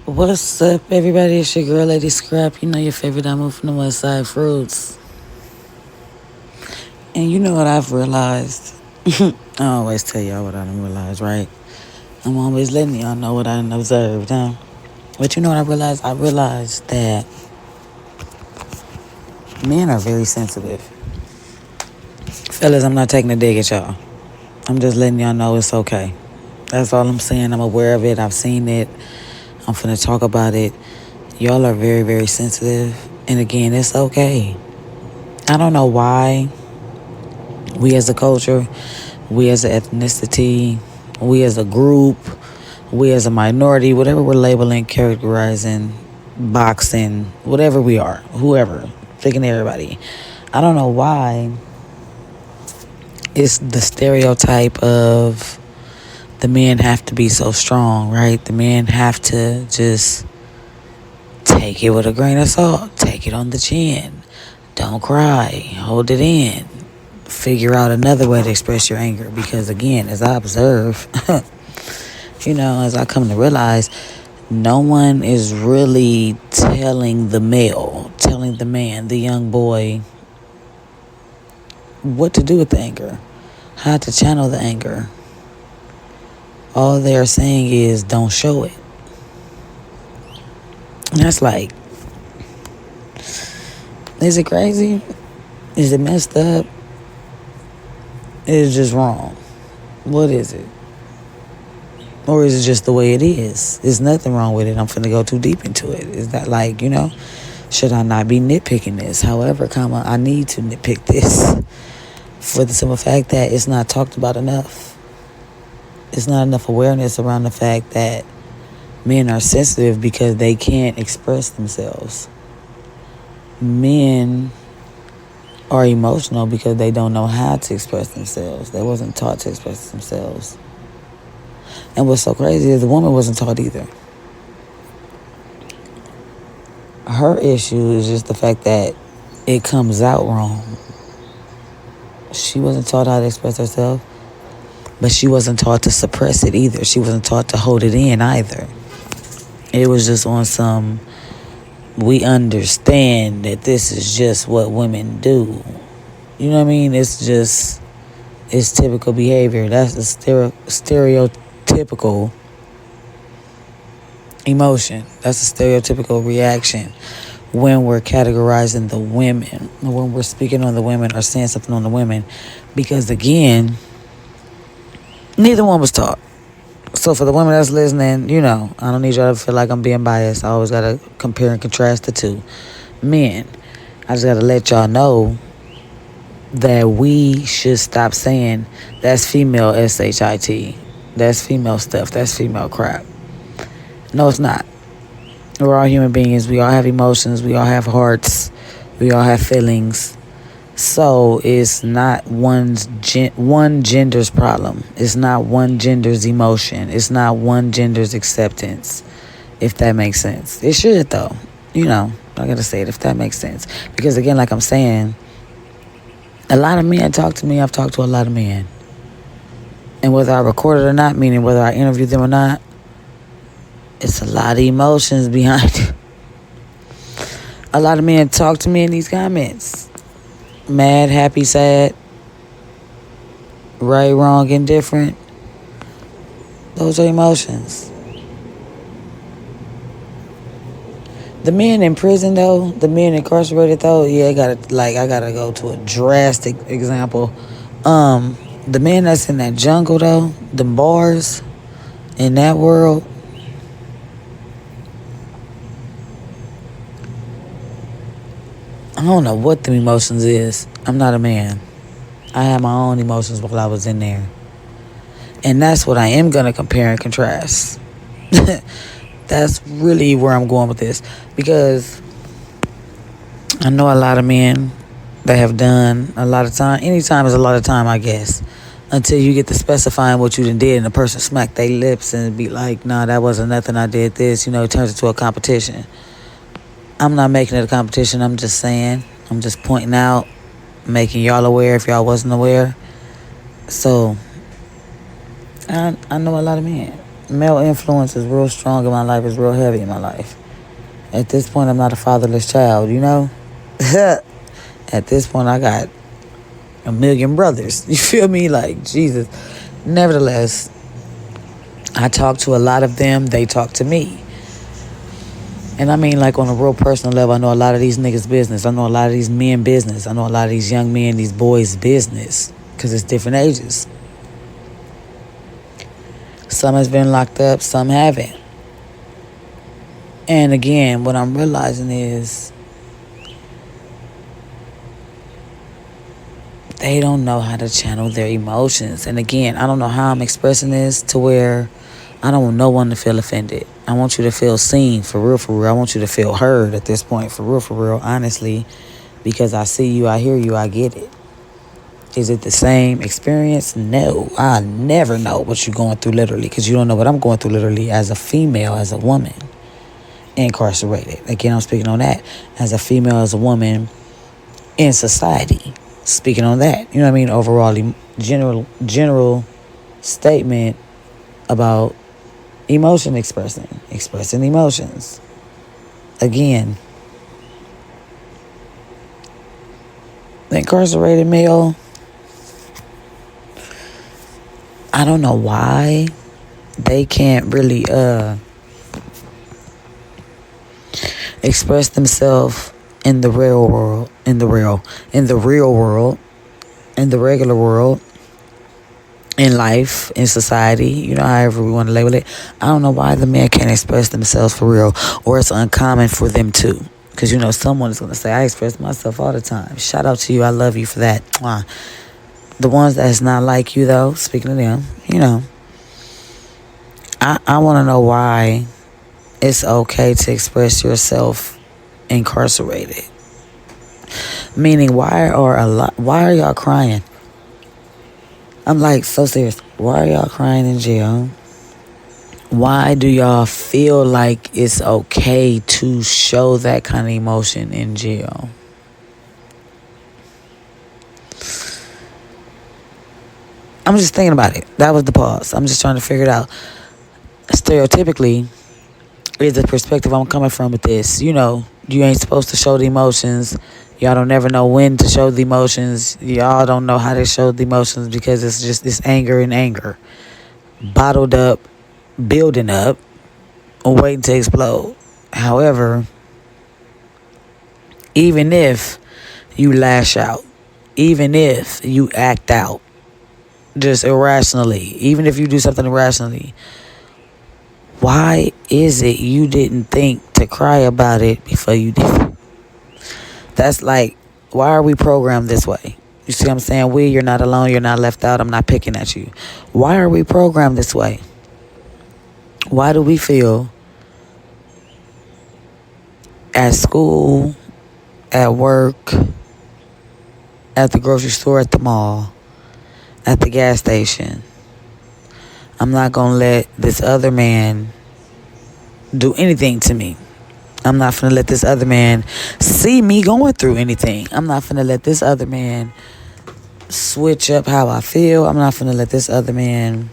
What's up, everybody? It's your girl, Lady Scrap. You know your favorite damo from the West Side Fruits. And you know what I've realized? I always tell y'all what I done realized, right? I'm always letting y'all know what I done observed, huh? But you know what I realized? I realized that men are very sensitive. Fellas, I'm not taking a dig at y'all. I'm just letting y'all know it's okay. That's all I'm saying. I'm aware of it. I've seen it. I'm finna talk about it. Y'all are very, very sensitive. And again, it's okay. I don't know why we as a culture, we as an ethnicity, we as a group, we as a minority, whatever we're labeling, characterizing, boxing, whatever we are, whoever, picking everybody. I don't know why it's the stereotype of the men have to be so strong, right? The men have to just take it with a grain of salt, take it on the chin, don't cry, hold it in, figure out another way to express your anger. Because again, as I observe, as I come to realize, no one is really telling the man, the young boy, what to do with the anger, how to channel the anger. All they're saying is don't show it. And that's like, is it crazy? Is it messed up? Is it just wrong? What is it? Or is it just the way it is? There's nothing wrong with it. I'm finna go too deep into it. Is that like, should I not be nitpicking this? However, I need to nitpick this for the simple fact that it's not talked about enough. It's not enough awareness around the fact that men are sensitive because they can't express themselves. Men are emotional because they don't know how to express themselves. They wasn't taught to express themselves. And what's so crazy is the woman wasn't taught either. Her issue is just the fact that it comes out wrong. She wasn't taught how to express herself, but she wasn't taught to suppress it either. She wasn't taught to hold it in either. It was just on some, we understand that this is just what women do. You know what I mean? It's typical behavior. That's a stereotypical emotion. That's a stereotypical reaction when we're categorizing the women, when we're speaking on the women or saying something on the women. Because again, neither one was taught. So for the women that's listening, I don't need y'all to feel like I'm being biased. I always got to compare and contrast the two. Men, I just got to let y'all know that we should stop saying that's female shit. That's female stuff. That's female crap. No, it's not. We're all human beings. We all have emotions. We all have hearts. We all have feelings. So it's not one gender's problem. It's not one gender's emotion. It's not one gender's acceptance, if that makes sense. It should, though. I gotta say it, if that makes sense. Because again, like I'm saying, a lot of men talk to me. I've talked to a lot of men. And whether I record it or not, meaning whether I interview them or not, it's a lot of emotions behind it. A lot of men talk to me in these comments. Mad, happy, sad, right, wrong, indifferent. Those are emotions. The men in prison, though, the men incarcerated, though, I gotta go to a drastic example. The men that's in that jungle, though, the bars in that world, I don't know what the emotions is. I'm not a man. I had my own emotions while I was in there. And that's what I am going to compare and contrast. That's really where I'm going with this. Because I know a lot of men that have done a lot of time. Anytime is a lot of time, I guess. Until you get to specifying what you done did and the person smack their lips and be like, nah, that wasn't nothing, I did this. It turns into a competition. I'm not making it a competition. I'm just saying. I'm just pointing out, making y'all aware if y'all wasn't aware. So, I know a lot of men. Male influence is real strong in my life, is real heavy in my life. At this point, I'm not a fatherless child, you know? At this point, I got a million brothers. You feel me? Like, Jesus. Nevertheless, I talk to a lot of them. They talk to me. And I mean, like, on a real personal level, I know a lot of these niggas' business. I know a lot of these men business. I know a lot of these young men, these boys' business. Because it's different ages. Some has been locked up, some haven't. And again, what I'm realizing is they don't know how to channel their emotions. And again, I don't know how I'm expressing this to where I don't want no one to feel offended. I want you to feel seen, for real, for real. I want you to feel heard at this point, for real, honestly. Because I see you, I hear you, I get it. Is it the same experience? No. I never know what you're going through literally, because you don't know what I'm going through literally as a female, as a woman. Incarcerated. Again, I'm speaking on that. As a female, as a woman in society. Speaking on that. You know what I mean? Overall, general statement about expressing emotions. Again, the incarcerated male, I don't know why they can't really express themselves in the real world, in the regular world, in life, in society, you know, however we want to label it. I don't know why the men can't express themselves for real, or it's uncommon for them to. Because, you know, someone is going to say, I express myself all the time. Shout out to you. I love you for that. The ones that's not like you, though, speaking of them, you know, I want to know why it's okay to express yourself incarcerated. Meaning, why are y'all crying? I'm like, so serious. Why are y'all crying in jail? Why do y'all feel like it's okay to show that kind of emotion in jail? I'm just thinking about it. That was the pause. I'm just trying to figure it out. Stereotypically, is the perspective I'm coming from with this. You know, you ain't supposed to show the emotions. Y'all don't never know when to show the emotions. Y'all don't know how to show the emotions because it's just this anger and anger. Bottled up, building up, waiting to explode. However, even if you lash out, even if you act out, just irrationally, even if you do something irrationally, why is it you didn't think to cry about it before you did? That's like, why are we programmed this way? You see what I'm saying? You're not alone, you're not left out, I'm not picking at you. Why are we programmed this way? Why do we feel at school, at work, at the grocery store, at the mall, at the gas station, I'm not going to let this other man do anything to me. I'm not finna let this other man see me going through anything. I'm not finna let this other man switch up how I feel. I'm not finna let this other man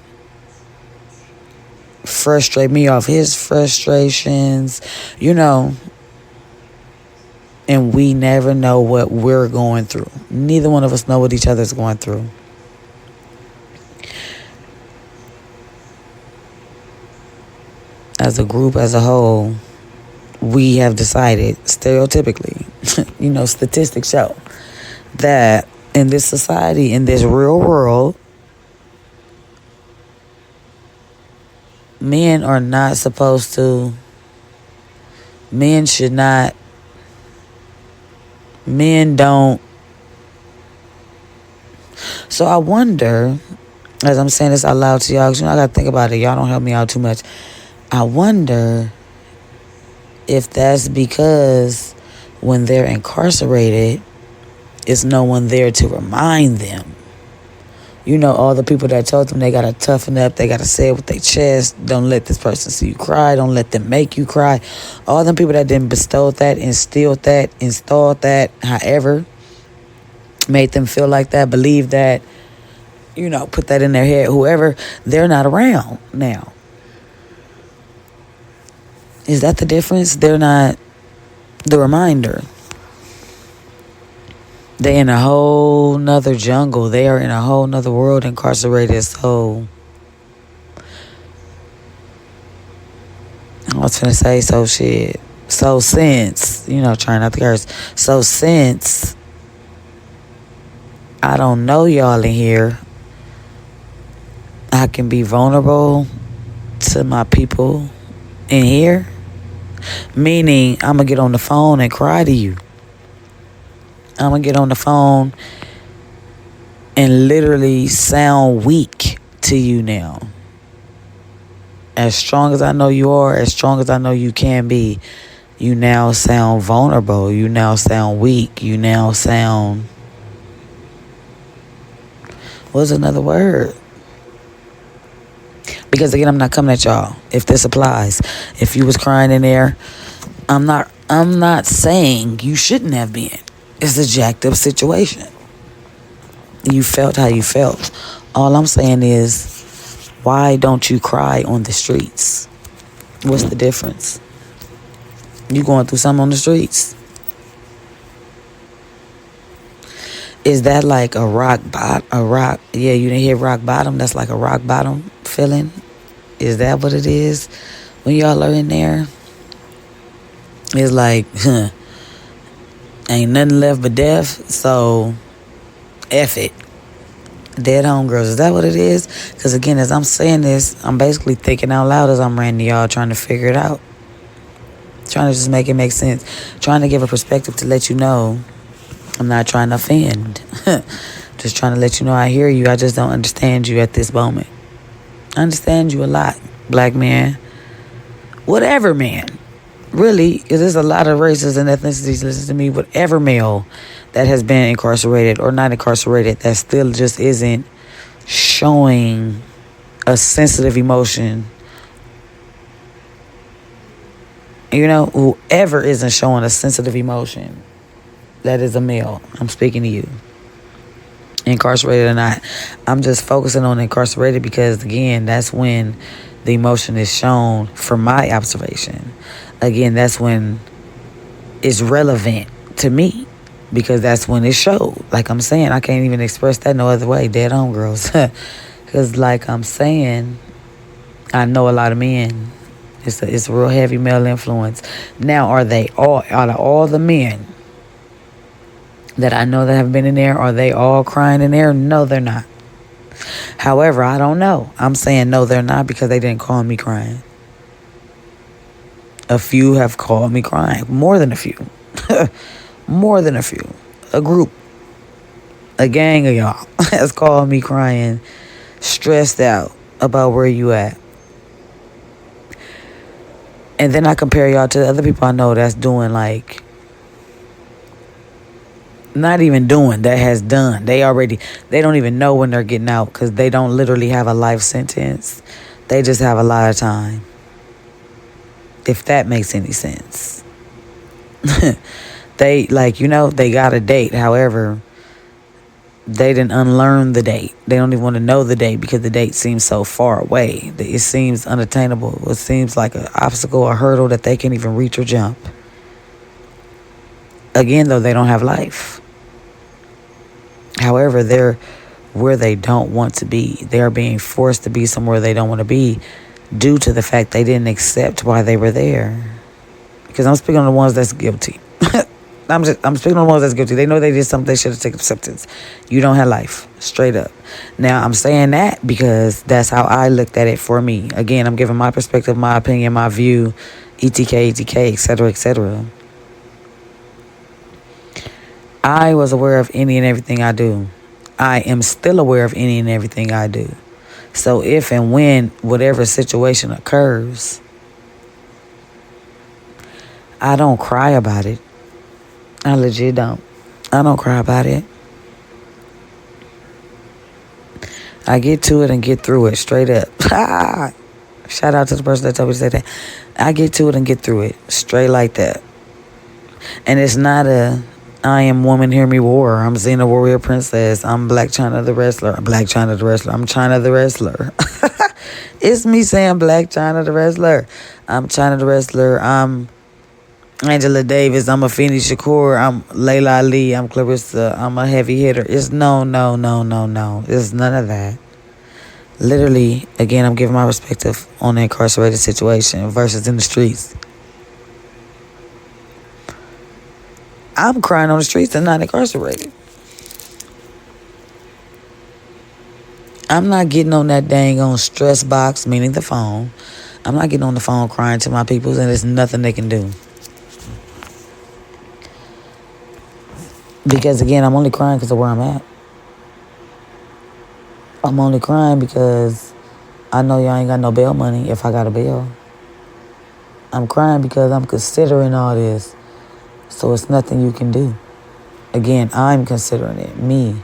frustrate me off his frustrations, you know. And we never know what we're going through. Neither one of us know what each other's going through. As a group, as a whole, we have decided, stereotypically, you know, statistics show that in this society, in this real world, men are not supposed to, men should not, men don't. So I wonder, as I'm saying this out loud to y'all, because, you know, I got to think about it. Y'all don't help me out too much. I wonder if that's because when they're incarcerated, it's no one there to remind them. You know, all the people that told them they got to toughen up, they got to say it with their chest, don't let this person see you cry, don't let them make you cry. All them people that didn't bestow that, instilled that, installed that, however, made them feel like that, believe that, you know, put that in their head, whoever, they're not around now. Is that the difference? They're not the reminder. They in a whole nother jungle. They are in a whole nother world incarcerated. So I was finna say shit. So since, trying not to curse. So since I don't know y'all in here, I can be vulnerable to my people in here. Meaning, I'm going to get on the phone and cry to you. I'm going to get on the phone and literally sound weak to you now. As strong as I know you are, as strong as I know you can be, you now sound vulnerable. You now sound weak. You now sound... What's another word? Because again, I'm not coming at y'all. If this applies, if you was crying in there, I'm not saying you shouldn't have been. It's a jacked up situation. You felt how you felt. All I'm saying is, why don't you cry on the streets? What's the difference? You going through something on the streets? Is that like a rock bottom? Yeah, you didn't hit rock bottom. That's like a rock bottom feeling. Is that what it is? When y'all are in there, it's like, ain't nothing left but death. So, F it. Dead homegirls. Is that what it is? Because again, as I'm saying this, I'm basically thinking out loud as I'm ranting to y'all, trying to figure it out. Trying to just make it make sense. Trying to give a perspective to let you know I'm not trying to offend. Just trying to let you know I hear you. I just don't understand you at this moment. I understand you a lot, black man. Whatever man. Really, because there's a lot of races and ethnicities, listen to me, whatever male that has been incarcerated or not incarcerated that still just isn't showing a sensitive emotion. Whoever isn't showing a sensitive emotion, that is a male. I'm speaking to you. Incarcerated or not. I'm just focusing on incarcerated because, again, that's when the emotion is shown from my observation. Again, that's when it's relevant to me because that's when it showed. Like I'm saying, I can't even express that no other way. Dead homegirls. Because like I'm saying, I know a lot of men. It's a real heavy male influence. Now, out of all the men that I know that have been in there, are they all crying in there? No, they're not. However, I don't know. I'm saying no, they're not because they didn't call me crying. A few have called me crying. More than a few. More than a few. A group. A gang of y'all has called me crying, stressed out about where you at. And then I compare y'all to the other people I know that's doing like... Not even doing, that has done. They don't even know when they're getting out because they don't literally have a life sentence. They just have a lot of time. If that makes any sense. They got a date. However, they didn't unlearn the date. They don't even want to know the date because the date seems so far away. It seems unattainable. It seems like an obstacle, a hurdle that they can't even reach or jump. Again, though, they don't have life. However, they're where they don't want to be. They are being forced to be somewhere they don't want to be due to the fact they didn't accept why they were there. Because I'm speaking on the ones that's guilty. I'm speaking on the ones that's guilty. They know they did something they should have taken acceptance. You don't have life. Straight up. Now, I'm saying that because that's how I looked at it for me. Again, I'm giving my perspective, my opinion, my view, etc., etc. I was aware of any and everything I do. I am still aware of any and everything I do. So if and when whatever situation occurs, I don't cry about it. I legit don't. I don't cry about it. I get to it and get through it straight up. Shout out to the person that told me to say that. I get to it and get through it straight like that. And it's not I am woman, hear me war. I'm Xena Warrior Princess. I'm Black China the Wrestler. Black China the Wrestler. I'm China the Wrestler. It's me saying Black China the Wrestler. I'm China the Wrestler. I'm Angela Davis. I'm Afeni Shakur. I'm Layla Ali. I'm Clarissa. I'm a heavy hitter. It's no. It's none of that. Literally, again, I'm giving my perspective on the incarcerated situation versus in the streets. I'm crying on the streets and not incarcerated. I'm not getting on that dang on stress box, meaning the phone. I'm not getting on the phone crying to my people, and there's nothing they can do. Because, again, I'm only crying because of where I'm at. I'm only crying because I know y'all ain't got no bail money if I got a bail. I'm crying because I'm considering all this. So it's nothing you can do. Again, I'm considering it. Me,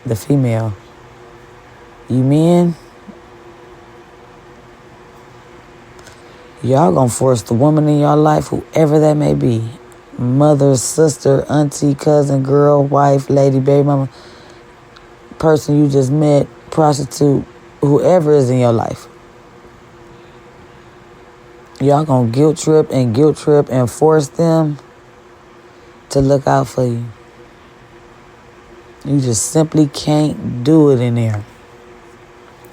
the female. You men, y'all gonna force the woman in your life, whoever that may be, mother, sister, auntie, cousin, girl, wife, lady, baby mama, person you just met, prostitute, whoever is in your life. Y'all gonna guilt trip and force them to look out for you. You just simply can't do it in there.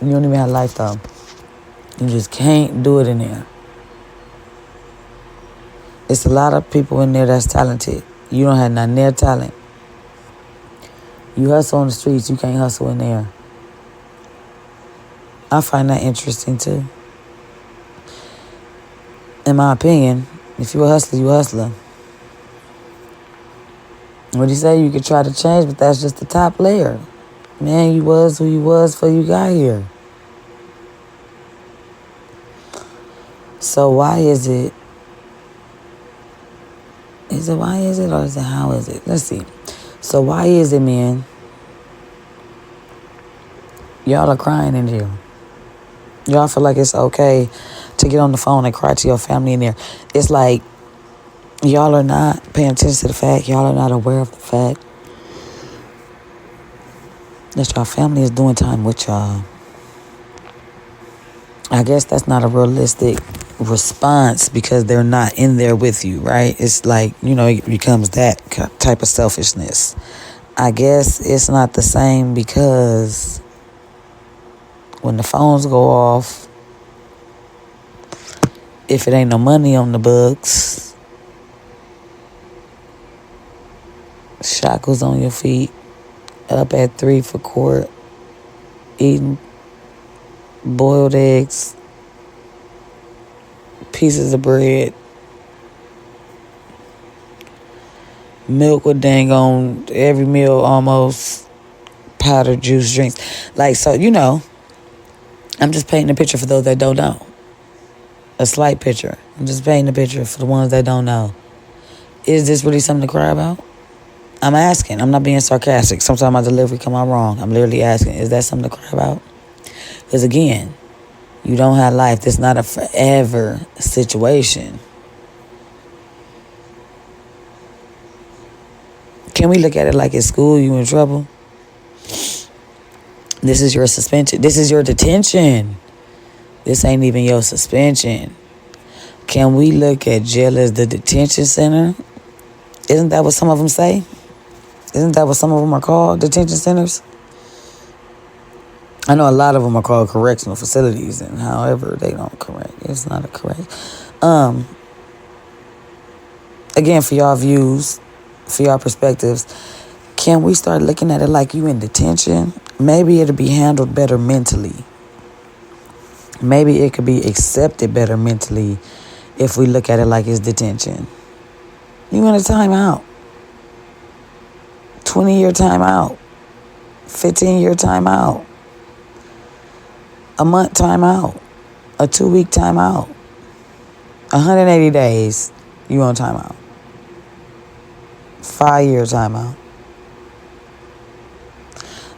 You don't even have life though. You just can't do it in there. It's a lot of people in there that's talented. You don't have none of their talent. You hustle on the streets, you can't hustle in there. I find that interesting too. In my opinion, if you're a hustler, you're a hustler. What do you say? You could try to change, but that's just the top layer. Man, you was who you was before you got here. So why is it? Is it why is it or is it how is it? Let's see. So why is it, man? Y'all are crying in here. Y'all feel like it's okay to get on the phone and cry to your family in there. It's like y'all are not paying attention to the fact. Y'all are not aware of the fact that your family is doing time with y'all. I guess that's not a realistic response because they're not in there with you, right? It's like, it becomes that type of selfishness. I guess it's not the same because when the phones go off, if it ain't no money on the books, shackles on your feet, up at 3 for court, eating boiled eggs, pieces of bread, milk with dang on every meal almost, powdered juice drinks. Like, so, I'm just painting a picture for those that don't know. A slight picture. I'm just painting a picture for the ones that don't know. Is this really something to cry about? I'm asking. I'm not being sarcastic. Sometimes my delivery come out wrong. I'm literally asking, is that something to cry about? Because again, you don't have life. This is not a forever situation. Can we look at it like at school, you in trouble? This is your suspension. This is your detention. This ain't even your suspension. Can we look at jail as the detention center? Isn't that what some of them say? Isn't that what some of them are called, detention centers? I know a lot of them are called correctional facilities, and however they don't correct. It's not a correct. Again, for y'all views, for y'all perspectives, can we start looking at it like you in detention? Maybe it'll be handled better mentally. Maybe it could be accepted better mentally if we look at it like it's detention. You in a timeout. 20-year timeout. 15-year timeout. A month timeout. A 2-week timeout. 180 days, you on timeout. 5-year timeout.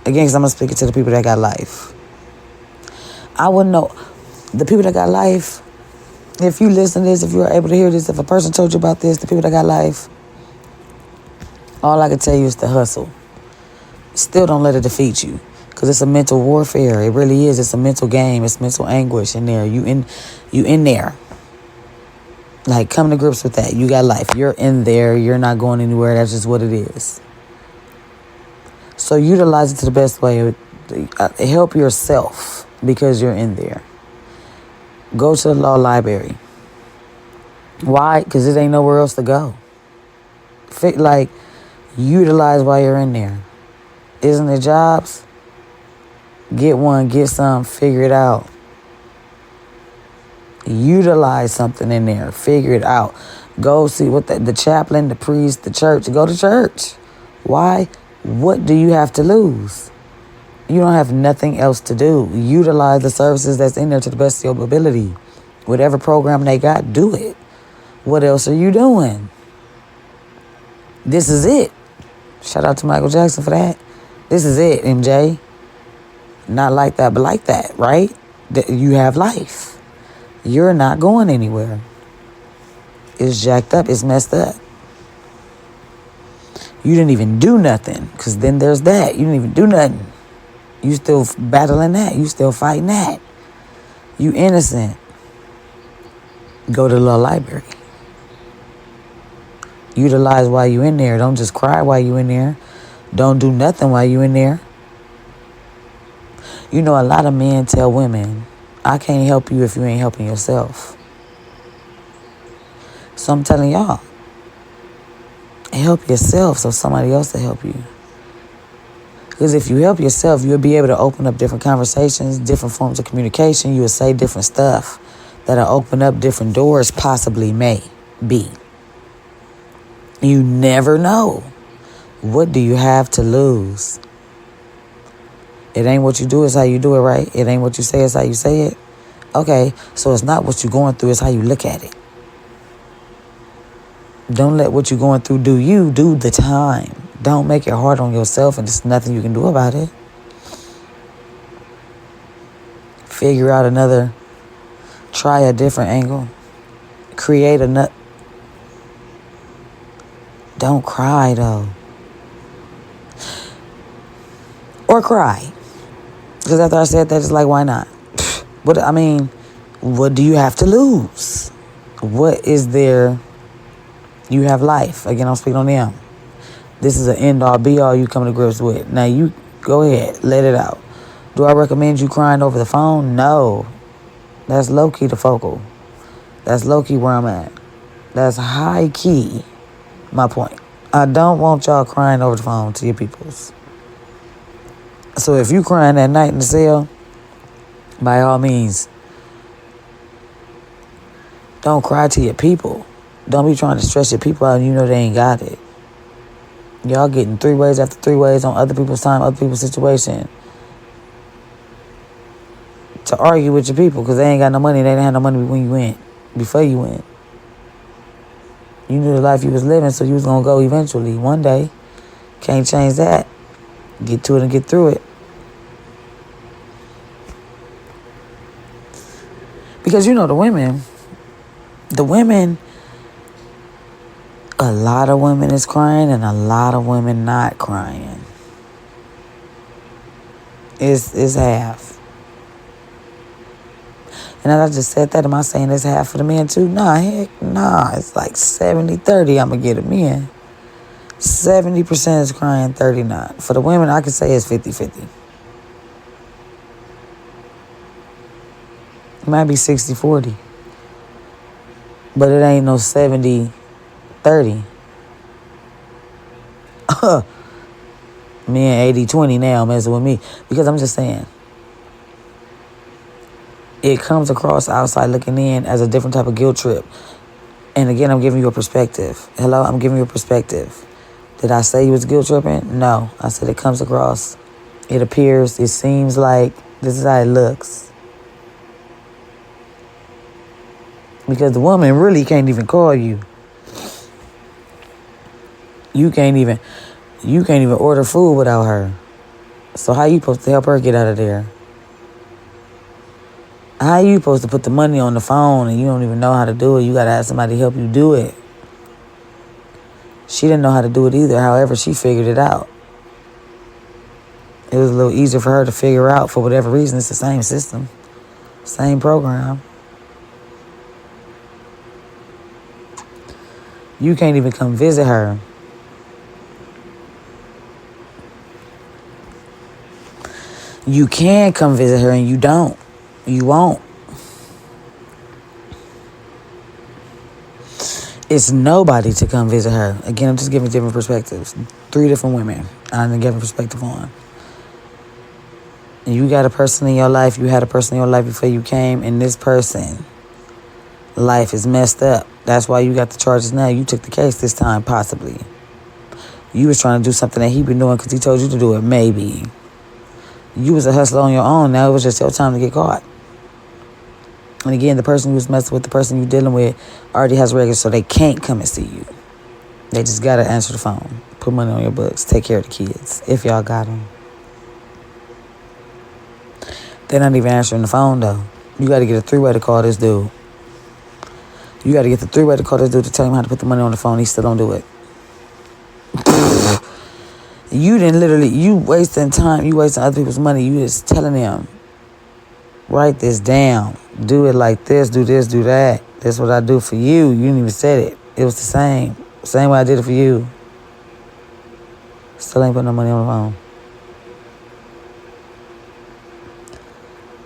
Again, because I'm going to speak it to the people that got life. I wouldn't know. The people that got life, if you listen to this, if you were able to hear this, if a person told you about this, the people that got life, All I can tell you is to hustle. Still don't let it defeat you. Because it's a mental warfare. It really is. It's a mental game. It's mental anguish in there. You in there. Like, come to grips with that. You got life. You're in there. You're not going anywhere. That's just what it is. So utilize it to the best way. Help yourself because you're in there. Go to the law library. Why? Because it ain't nowhere else to go. Like, utilize while you're in there. Isn't it jobs? Get one, get some, figure it out. Utilize something in there. Figure it out. Go see what the chaplain, the priest, the church. Go to church. Why? What do you have to lose? You don't have nothing else to do. Utilize the services that's in there to the best of your ability. Whatever program they got, do it. What else are you doing? This is it. Shout out to Michael Jackson for that. This is it, MJ. Not like that, but like that, right? You have life. You're not going anywhere. It's jacked up. It's messed up. You didn't even do nothing, because then there's that. You didn't even do nothing. You still battling that. You still fighting that. You innocent. Go to the law library. Utilize while you in there. Don't just cry while you in there. Don't do nothing while you in there. You know, a lot of men tell women, I can't help you if you ain't helping yourself. So I'm telling y'all, help yourself so somebody else will help you. Because if you help yourself, you'll be able to open up different conversations, different forms of communication. You will say different stuff that'll open up different doors, possibly, may be. You never know. What do you have to lose? It ain't what you do, it's how you do it, right? It ain't what you say, it's how you say it. Okay, so it's not what you're going through, it's how you look at it. Don't let what you're going through do you. Do the time. Don't make it hard on yourself and there's nothing you can do about it. Figure out another, try a different angle. Create a Don't cry, though. Or cry. Because after I said that, it's like, why not? What do you have to lose? What is there? You have life. Again, I'm speaking on them. This is an end-all, be-all you come to grips with. Now, you go ahead. Let it out. Do I recommend you crying over the phone? No. That's low-key the focal. That's low-key where I'm at. That's high-key my point. I don't want y'all crying over the phone to your peoples. So if you crying that night in the cell, by all means, don't cry to your people. Don't be trying to stress your people out and you know they ain't got it. Y'all getting 3 ways after 3 ways on other people's time, other people's situation to argue with your people because they ain't got no money. They didn't have no money when you went, before you went. You knew the life you was living, so you was going to go eventually. One day. Can't change that. Get to it and get through it. Because, you know, the women, a lot of women is crying and a lot of women not crying. It's half. And as I just said that, am I saying it's half for the men too? Nah, heck, nah. It's like 70-30 I'm going to get it men. 70% is crying, 30 not. For the women, I could say it's 50-50. It might be 60-40. But it ain't no 70-30. Men 80-20 now messing with me. Because I'm just saying, it comes across outside looking in as a different type of guilt trip. And again, I'm giving you a perspective. Hello, I'm giving you a perspective. Did I say you was guilt tripping? No. I said it comes across. It appears, it seems like this is how it looks. Because the woman really can't even call you. You can't even order food without her. So how you supposed to help her get out of there? How you supposed to put the money on the phone and you don't even know how to do it? You got to have somebody help you do it. She didn't know how to do it either. However, she figured it out. It was a little easier for her to figure out for whatever reason. It's the same system, same program. You can't even come visit her. You can come visit her and you don't. You won't. It's nobody to come visit her. Again, I'm just giving different perspectives. 3 different women I'm giving perspective on. You got a person in your life, you had a person in your life before you came, and this person, life is messed up. That's why you got the charges now. You took the case this time, possibly. You was trying to do something that he been doing because he told you to do it, maybe. You was a hustler on your own. Now it was just your time to get caught. And again, the person you was messing with, the person you dealing with, already has records, so they can't come and see you. They just got to answer the phone, put money on your books, take care of the kids, if y'all got them. They're not even answering the phone, though. You got to get a 3-way to call this dude. You got to get the 3-way to call this dude to tell him how to put the money on the phone. He still don't do it. You didn't literally, you wasting time. You wasting other people's money. You just telling them, write this down. Do it like this, do that. That's what I do for you. You didn't even say it. It was the same. Same way I did it for you. Still ain't putting no money on the phone.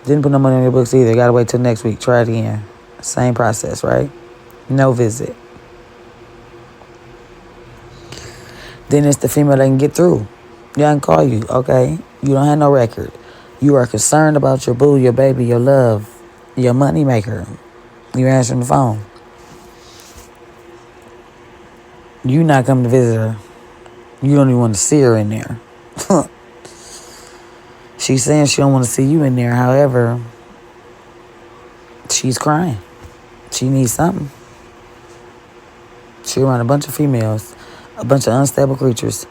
Didn't put no money on your books either. Gotta wait till next week. Try it again. Same process, right? No visit. Then it's the female that can get through. Y'all can call you, okay? You don't have no record. You are concerned about your boo, your baby, your love, your money maker. You're answering the phone. You not coming to visit her. You don't even want to see her in there. She's saying she don't want to see you in there. However, she's crying. She needs something. She around a bunch of females, a bunch of unstable creatures.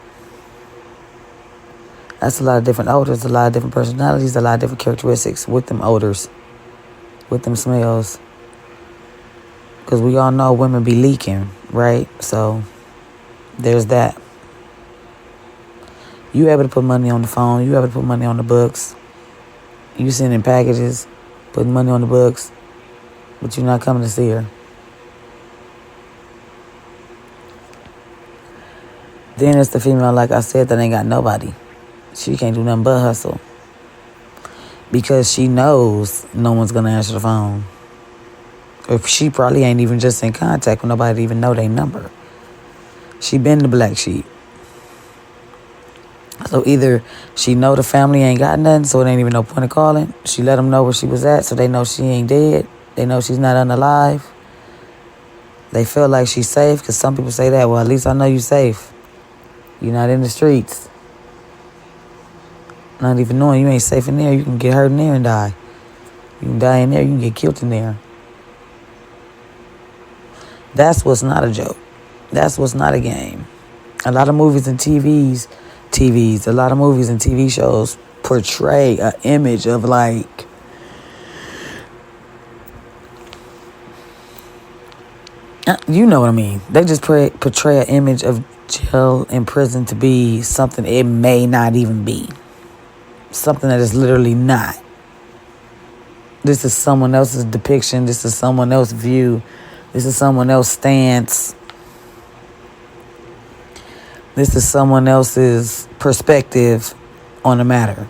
That's a lot of different odors, a lot of different personalities, a lot of different characteristics with them odors, with them smells. Because we all know women be leaking, right? So there's that. You able to put money on the phone. You able to put money on the books. You sending packages, putting money on the books, but you're not coming to see her. Then it's the female, like I said, that ain't got nobody. She can't do nothing but hustle. Because she knows no one's going to answer the phone. Or she probably ain't even just in contact with nobody to even know their number. She been the black sheep. So either she know the family ain't got nothing, so it ain't even no point of calling. She let them know where she was at, so they know she ain't dead. They know she's not unalive. They feel like she's safe, because some people say that. Well, at least I know you're safe. You're not in the streets. Not even knowing you ain't safe in there. You can get hurt in there and die. You can die in there. You can get killed in there. That's what's not a joke. That's what's not a game. A lot of movies and a lot of movies and TV shows portray an image of like, you know what I mean. They just portray an image of jail and prison to be something it may not even be. Something that is literally not. This is someone else's depiction. This is someone else's view. This is someone else's stance. This is someone else's perspective on the matter.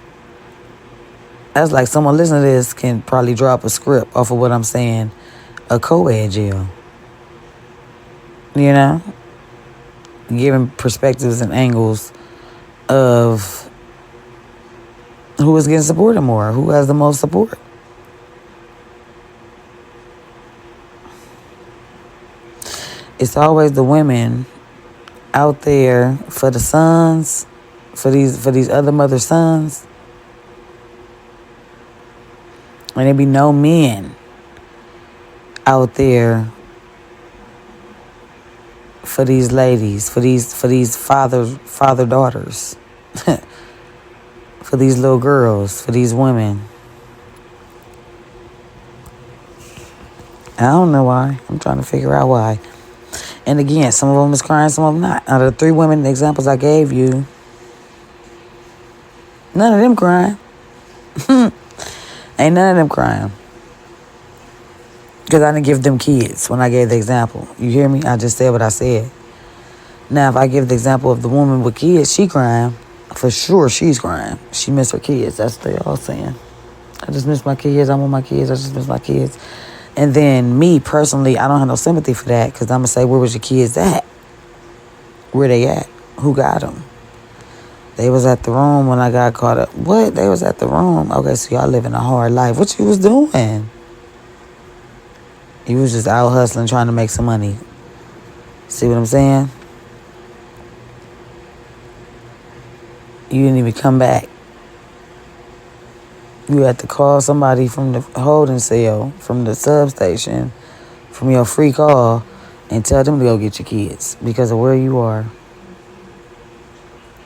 That's like someone listening to this can probably drop a script off of what I'm saying. A co-ed jail. You know? Giving perspectives and angles of who is getting supported more. Who has the most support. It's always the women out there for the sons, for these other mothers' sons. And there be no men out there for these ladies, for these father daughters, for these little girls, for these women. I don't know why. I'm trying to figure out why. And again, some of them is crying, some of them not. Out of the 3 women examples I gave you, none of them crying. Ain't none of them crying. Because I didn't give them kids when I gave the example. You hear me? I just said what I said. Now, if I give the example of the woman with kids, she crying. For sure, she's crying. She missed her kids. That's what they all saying. I just miss my kids. I want my kids. I just miss my kids. And then me, personally, I don't have no sympathy for that because I'm going to say, where was your kids at? Where they at? Who got them? They was at the room when I got caught up. What? They was at the room? Okay, so y'all living a hard life. What you was doing? You was just out hustling, trying to make some money. See what I'm saying? You didn't even come back. You had to call somebody from the holding cell, from the substation, from your free call, and tell them to go get your kids because of where you are.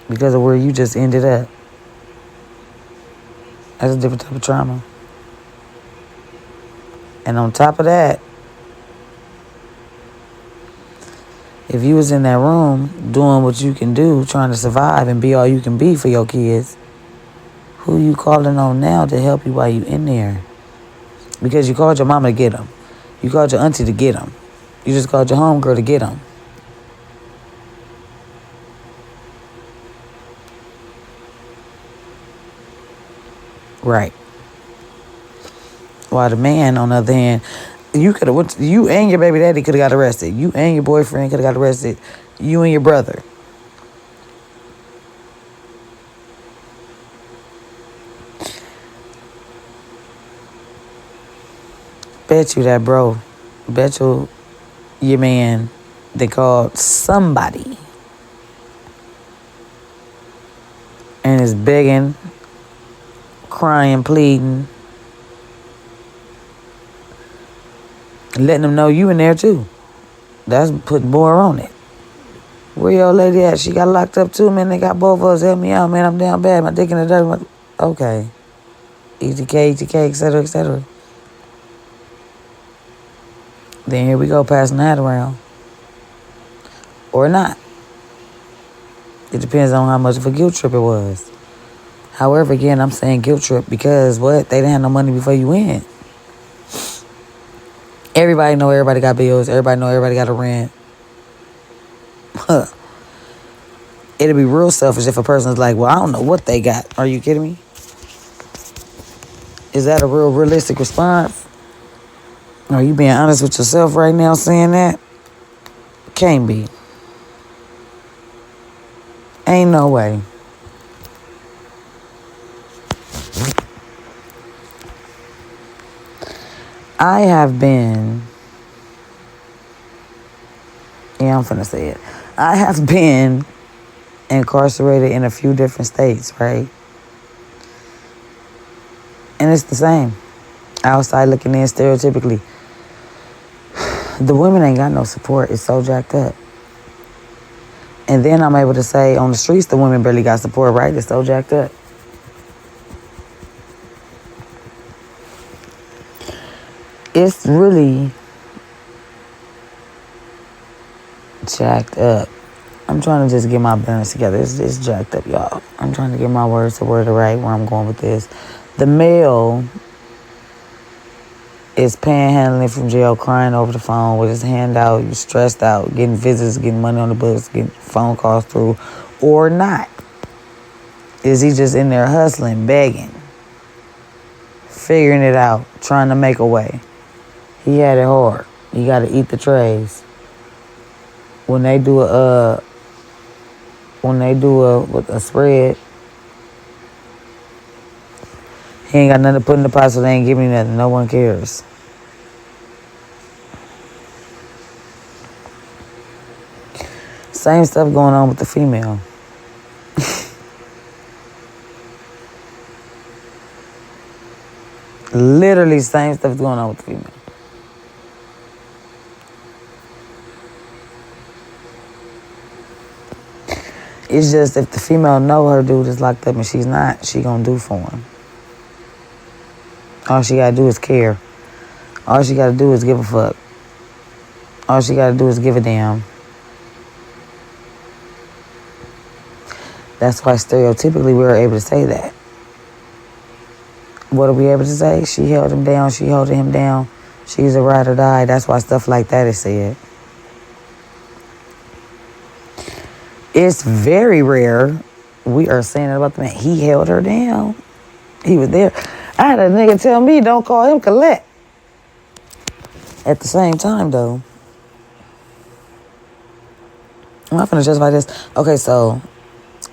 Because of where you just ended up. That's a different type of trauma. And on top of that, if you was in that room doing what you can do, trying to survive and be all you can be for your kids, who you calling on now to help you while you in there? Because you called your mama to get them. You called your auntie to get them. You just called your homegirl to get them. Right. While the man, on the other hand, you and your baby daddy could have got arrested. You and your boyfriend could have got arrested. You and your brother. Bet you that bro. Bet you your man, they called somebody and is begging, crying, pleading, letting them know you in there too. That's putting more on it. Where your lady at? She got locked up too, man. They got both of us. Help me out, man. I'm down bad. My dick in the dirt. Okay. ETK, etc., etc. Then here we go, passing that around. Or not. It depends on how much of a guilt trip it was. However, again, I'm saying guilt trip because what? They didn't have no money before you went. Everybody know everybody got bills. Everybody know everybody got a rent. It'd be real selfish if a person's like, well, I don't know what they got. Are you kidding me? Is that a real realistic response? Are you being honest with yourself right now saying that? Can't be. Ain't no way. I have been... Yeah, I'm finna say it. I have been incarcerated in a few different states, right? And it's the same. Outside looking in stereotypically. The women ain't got no support. It's so jacked up. And then I'm able to say on the streets, the women barely got support, right? It's so jacked up. It's really jacked up. I'm trying to just get my balance together. It's jacked up, y'all. I'm trying to get my words to word right where I'm going with this. The male is panhandling from jail, crying over the phone with his hand out, stressed out, getting visits, getting money on the books, getting phone calls through, or not? Is he just in there hustling, begging, figuring it out, trying to make a way? He had it hard. He got to eat the trays. When they do a spread, he ain't got nothing to put in the pot, so they ain't giving me nothing. No one cares. Same stuff going on with the female. Literally same stuff going on with the female. It's just if the female know her dude is locked up and she's not, she gonna do for him. All she gotta do is care. All she gotta do is give a fuck. All she gotta do is give a damn. That's why stereotypically we were able to say that. What are we able to say? She held him down. She held him down. She's a ride or die. That's why stuff like that is said. It's very rare we are saying it about the man. He held her down. He was there. I had a nigga tell me don't call him collect. At the same time, though, I'm not finna justify this. Okay, so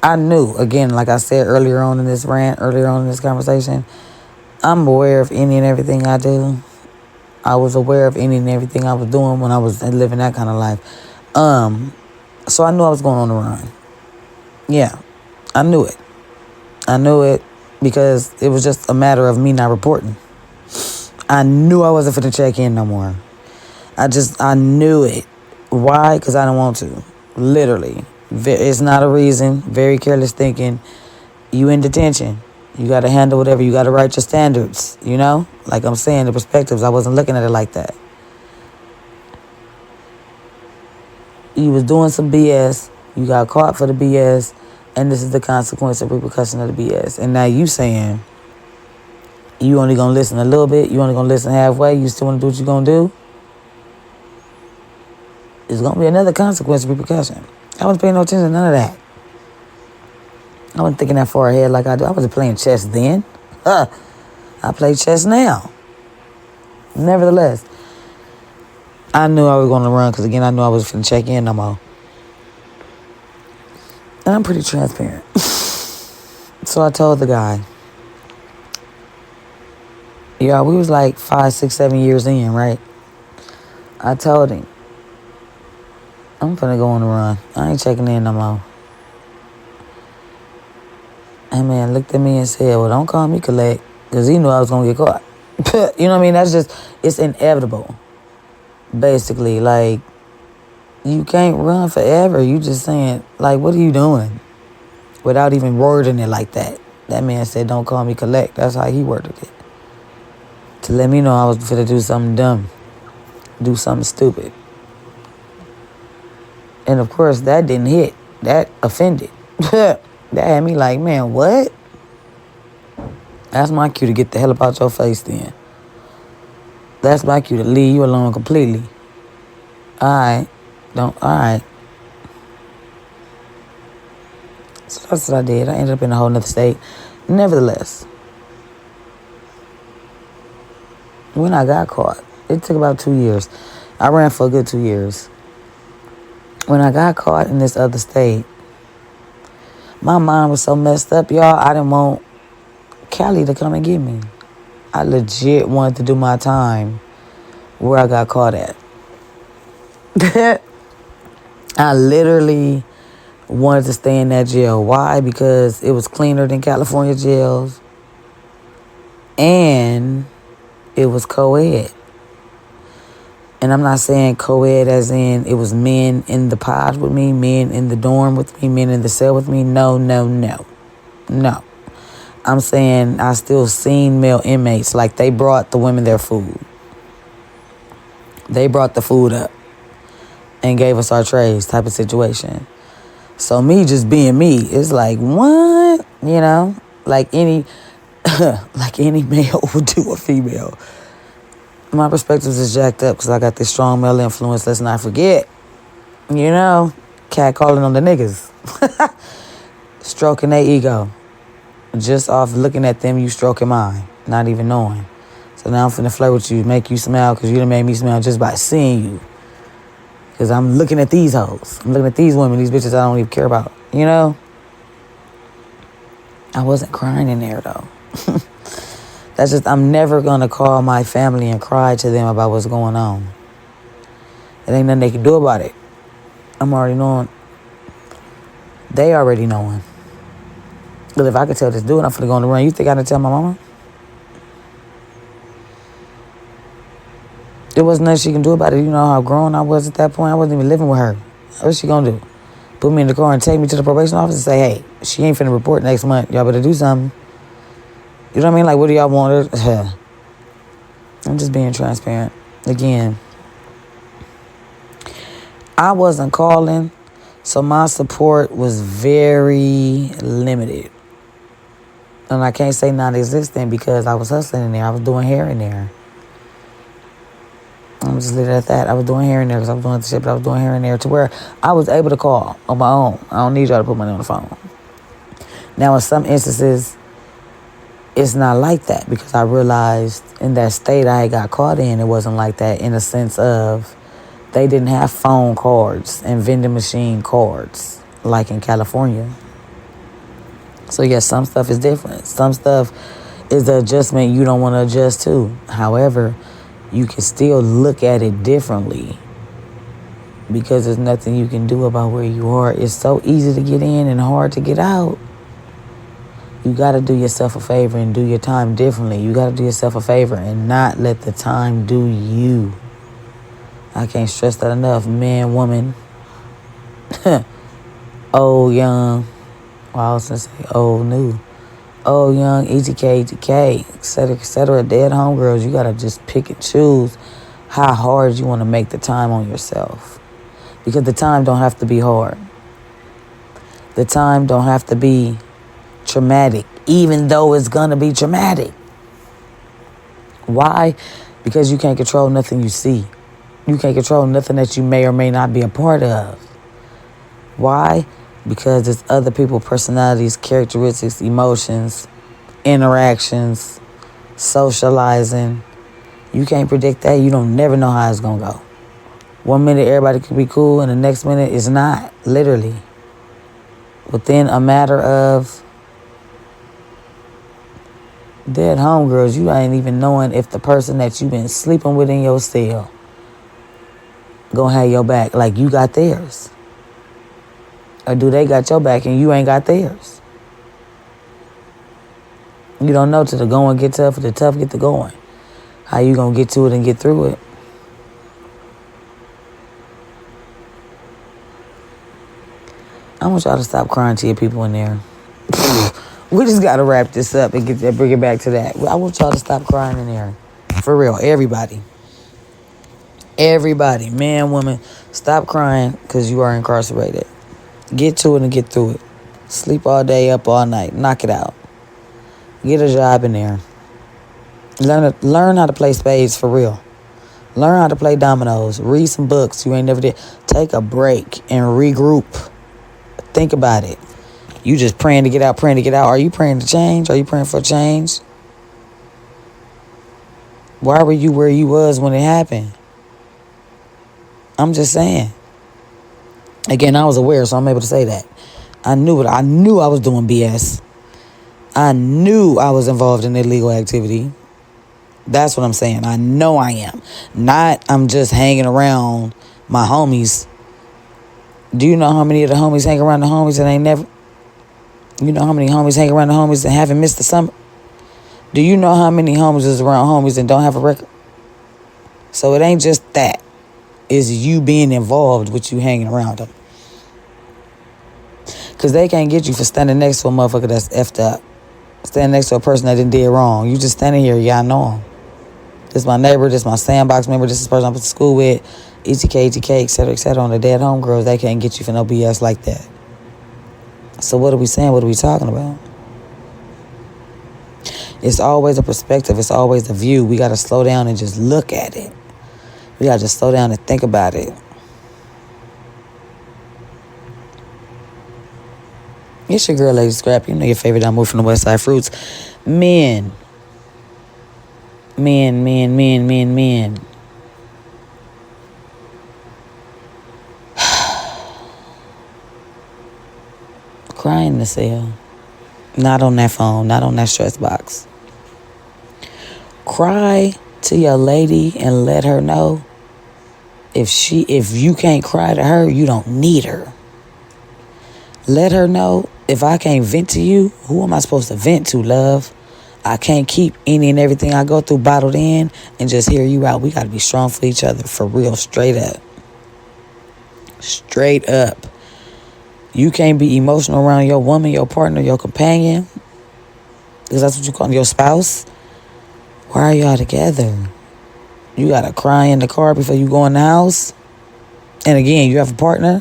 I knew, again, like I said earlier on in this rant, earlier on in this conversation, I'm aware of any and everything I do. I was aware of any and everything I was doing when I was living that kind of life. So I knew I was going on the run. Yeah, I knew it. I knew it because it was just a matter of me not reporting. I knew I wasn't finna check in no more. I knew it. Why? Because I didn't want to. Literally. It's not a reason. Very careless thinking. You in detention. You got to handle whatever. You got to write your standards, you know? Like I'm saying, the perspectives. I wasn't looking at it like that. You was doing some BS. You got caught for the BS. And this is the consequence and repercussion of the BS. And now you saying you only going to listen a little bit. You only going to listen halfway. You still want to do what you going to do. It's going to be another consequence and repercussion. I wasn't paying no attention to none of that. I wasn't thinking that far ahead like I do. I wasn't playing chess then. I play chess now. Nevertheless, I knew I was going to run because, again, I knew I was finna check in no more. And I'm pretty transparent. So I told the guy, yeah, we was like 5, 6, 7 years in, right? I told him, I'm finna go on the run. I ain't checking in no more. And man looked at me and said, well, don't call me collect, because he knew I was going to get caught. You know what I mean? That's just, it's inevitable. Basically, like, you can't run forever. You just saying, like, what are you doing? Without even wording it like that. That man said, don't call me collect. That's how he worded it. To let me know I was finna do something dumb. Do something stupid. And of course, that didn't hit. That offended. That had me like, man, what? That's my cue to get the hell up out your face then. That's my cue to leave you alone completely. Alright. Alright. So that's what I did. I ended up in a whole nother state. Nevertheless, when I got caught, it took about 2 years. I ran for a good 2 years. When I got caught in this other state, my mind was so messed up, y'all. I didn't want Callie to come and get me. I legit wanted to do my time where I got caught at. I literally wanted to stay in that jail. Why? Because it was cleaner than California jails. And it was co-ed. And I'm not saying co-ed as in it was men in the pod with me, men in the dorm with me, men in the cell with me. No. No. I'm saying I still seen male inmates. Like, they brought the women their food. They brought the food up and gave us our trays type of situation. So me just being me, it's like, what? You know? Like any male would do a female. My perspectives is jacked up because I got this strong male influence. Let's not forget. You know? Cat calling on the niggas. Stroking their ego. Just off looking at them, you stroking mine. Not even knowing. So now I'm finna flirt with you, make you smile because you done made me smile just by seeing you. Because I'm looking at these hoes. I'm looking at these women, these bitches I don't even care about. You know? I wasn't crying in there, though. That's just, I'm never going to call my family and cry to them about what's going on. There ain't nothing they can do about it. I'm already knowing. They already knowing. But if I could tell this dude I'm finna go on the run, you think I done tell my mama? There wasn't nothing she can do about it. You know how grown I was at that point? I wasn't even living with her. What's she gonna do? Put me in the car and take me to the probation office and say, hey, she ain't finna report next month. Y'all better do something. You know what I mean? Like, what do y'all want? I'm just being transparent. Again, I wasn't calling So my support was very limited. And I can't say non-existent because I was hustling in there. I was doing hair in there. I'm just leave it at that. I was doing hair in there because I was doing the shit, but I was doing hair in there to where I was able to call on my own. I don't need y'all to put money on the phone. Now, in some instances, it's not like that because I realized in that state I got caught in, it wasn't like that in the sense of they didn't have phone cards and vending machine cards like in California. So, yes, some stuff is different. Some stuff is the adjustment you don't want to adjust to. However, you can still look at it differently because there's nothing you can do about where you are. It's so easy to get in and hard to get out. You got to do yourself a favor and do your time differently. You got to do yourself a favor and not let the time do you. I can't stress that enough. Man, woman, old, young. Well, I was going to say old, new. Old, young, ETK, etc. Dead homegirls, you got to just pick and choose how hard you want to make the time on yourself. Because the time don't have to be hard. The time don't have to be traumatic, even though it's going to be traumatic. Why? Because you can't control nothing you see. You can't control nothing that you may or may not be a part of. Why? Because it's other people's personalities, characteristics, emotions, interactions, socializing. You can't predict that. You don't never know how it's going to go. 1 minute everybody could be cool and the next minute it's not, literally. Within a matter of dead homegirls, you ain't even knowing if the person that you've been sleeping with in your cell gonna have your back like you got theirs. Or do they got your back and you ain't got theirs? You don't know till the going get tough or the tough get to going. How you gonna get to it and get through it? I want y'all to stop crying to your people in there. We just gotta wrap this up and bring it back to that. I want y'all to stop crying in there. For real, everybody. Everybody, man, woman, stop crying because you are incarcerated. Get to it and get through it. Sleep all day, up all night. Knock it out. Get a job in there. Learn how to play spades for real. Learn how to play dominoes. Read some books you ain't never did. Take a break and regroup. Think about it. You just praying to get out, praying to get out. Are you praying to change? Are you praying for change? Why were you where you was when it happened? I'm just saying. Again, I was aware, so I'm able to say that. I knew it. I knew I was doing BS. I knew I was involved in illegal activity. That's what I'm saying. I know I am. Not I'm just hanging around my homies. Do you know how many of the homies hang around the homies and ain't never... You know how many homies hang around the homies and haven't missed the summer? Do you know how many homies is around homies and don't have a record? So it ain't just that. It's you being involved with you hanging around them. Because they can't get you for standing next to a motherfucker that's effed up. Standing next to a person that did wrong. You just standing here, yeah, I know him. This my neighbor, this my sandbox member, this is the person I went to school with, ETK, etc. On the dead homegirls, they can't get you for no BS like that. So what are we saying? What are we talking about? It's always a perspective. It's always a view. We got to slow down and just look at it. We got to just slow down and think about it. It's your girl, Lady Scrap. You know your favorite down move from the West Side Fruits. Men. Cry in the cell. Not on that phone. Not on that stress box. Cry to your lady and let her know if you can't cry to her, you don't need her. Let her know, if I can't vent to you, who am I supposed to vent to, love? I can't keep any and everything I go through bottled in and just hear you out. We got to be strong for each other, for real, straight up. Straight up. You can't be emotional around your woman, your partner, your companion, because that's what you call your spouse. Why are y'all together? You got to cry in the car before you go in the house? And again, you have a partner?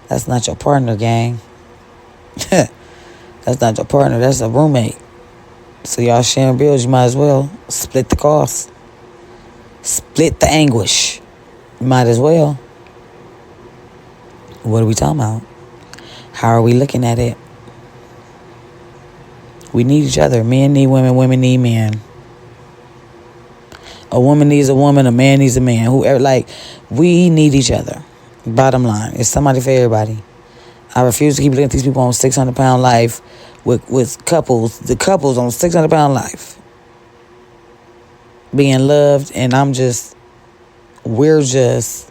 That's not your partner, gang. That's not your partner. That's a roommate. So y'all sharing bills, you might as well split the cost. Split the anguish. You might as well. What are we talking about? How are we looking at it? We need each other. Men need women. Women need men. A woman needs a woman. A man needs a man. Whoever, like, we need each other. Bottom line, it's somebody for everybody. I refuse to keep looking at these people on 600-pound life with couples. The couples on 600-pound life being loved, and we're just.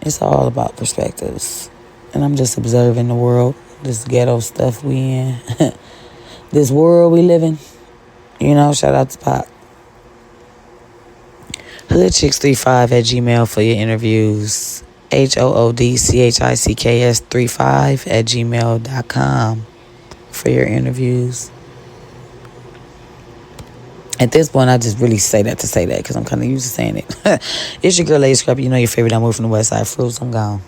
It's all about perspectives, and I'm just observing the world, this ghetto stuff we in, this world we live in. You know, shout out to Pop. HoodChicks35 @gmail for your interviews. HoodChicks35 @gmail.com for your interviews. At this point, I just really say that to say that because I'm kind of used to saying it. It's your girl, Lady Scrappy. You know your favorite. I'm from the West Side Fruits. I'm gone.